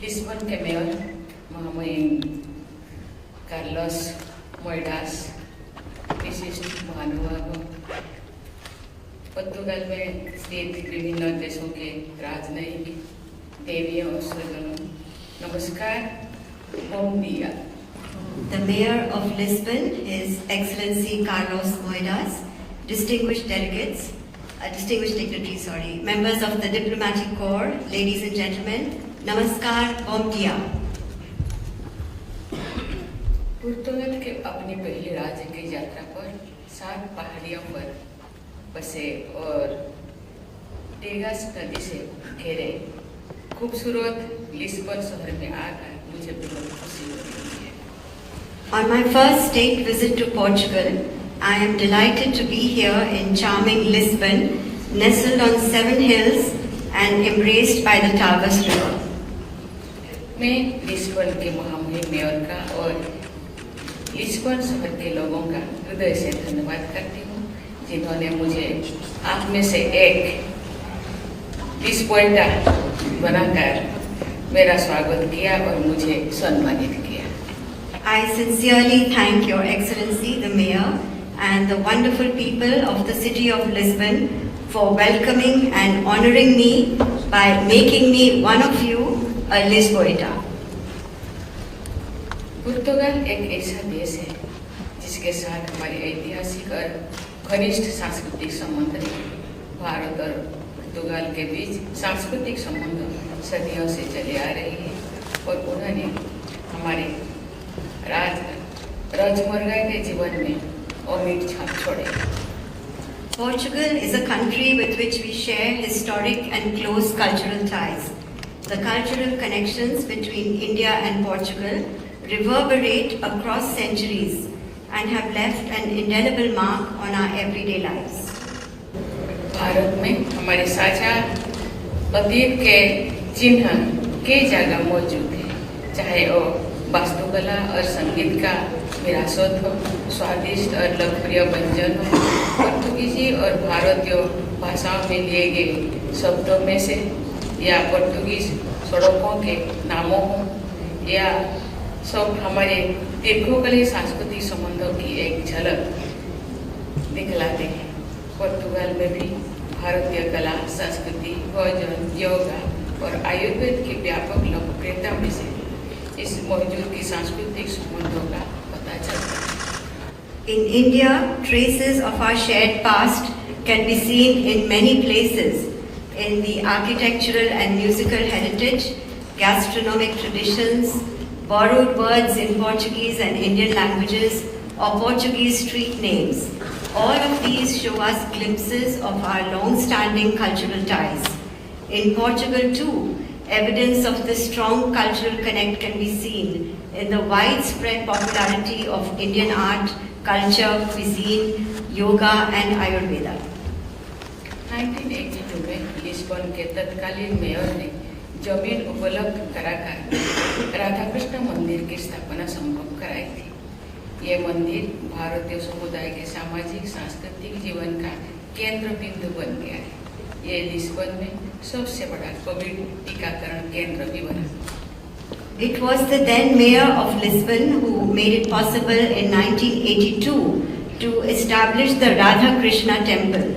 Lisbon के mayor महामहिम Carlos मोएडास, विशिष्ट महानुभाव, पोर्तुगाल में स्थित विभिन्न देशों के राजनयिक, देवियों और स्वजनों, नमस्कार, bom dia. The Mayor of Lisbon, His Excellency Carlos Moedas, distinguished delegates, distinguished dignitaries, members of the Diplomatic Corps, ladies and gentlemen, Namaskar, bom dia. पुर्तगाल के अपनी पहली राज्य की यात्रा पर 7 पहाड़ियों पर बसे और टेगास नदी से घिरे खूबसूरत लिस्बन शहर में आकर मुझे बहुत खुशी हो रही है। On my first state visit to Portugal, I am delighted to be here in charming Lisbon, nestled on 7 hills and embraced by the Tagus River. मैं लिस्बन के महामहिम मेयर का और लिस्बन शहर के लोगों का हृदय से धन्यवाद करती हूँ, जिन्होंने मुझे आप में से एक लिस्बोइटा बनाकर मेरा स्वागत किया और मुझे सम्मानित किया। I sincerely thank Your Excellency, the Mayor, and the wonderful people of the city of Lisbon for welcoming and honoring me by making me one of you a Lisboeta. पुर्तगाल एक ऐसा देश है जिसके साथ हमारे ऐतिहासिक और घनिष्ठ सांस्कृतिक संबंध हैं। भारत और पुर्तगाल के बीच सांस्कृतिक संबंध सदियों से चले आ रहे हैं और उन्होंने हमारे रोजमर्रा के जीवन में अमिट छाप छोड़े। Portugal is a country with which we share historic and close cultural ties. The cultural connections between India and Portugal reverberate across centuries and have left an indelible mark on our everyday lives. Bharat में हमारे साझा अतीत के चिन्ह कई जगह मौजूद हैं, चाहे वो वास्तुकला और संगीत का विरासत हो, स्वादिष्ट और लोकप्रिय व्यंजन हो, पोर्तुगीजी और भारतीय भाषाओं में लिए गए शब्दों में से, या पोर्तुगीज सड़कों के नामों हो, या सब हमारे दीर्घकालीन सांस्कृतिक संबंधों की एक झलक दिखलाते हैं। पोर्तुगाल में भी भारतीय कला, संस्कृति, भोजन, योगा और आयुर्वेद की व्यापक लोकप्रियता में से इस मौजूदगी सांस्कृतिक संबंधों का पता चलता है। In India, traces of our shared past can be seen in many places, in the architectural and musical heritage, gastronomic traditions, borrowed words in Portuguese and Indian languages, or Portuguese street names. All of these show us glimpses of our long-standing cultural ties. In Portugal too, evidence of this strong cultural connect can be seen in the widespread popularity of Indian art, culture, cuisine, yoga and Ayurveda. 1982 में Lisbon के तत्कालीन mayor ने जमीन उपलब्ध कराकर राधाकृष्ण मंदिर की स्थापना संभव कराई थी। ये मंदिर भारतीय समुदाय के सामाजिक सांस्कृतिक जीवन का केंद्र बिंदु बन गया है। ये लिस्बन में सबसे बड़ा कोविड टीकाकरण केंद्र भी बना। It was the then mayor of Lisbon who made it possible in 1982 to establish the Radha Krishna temple.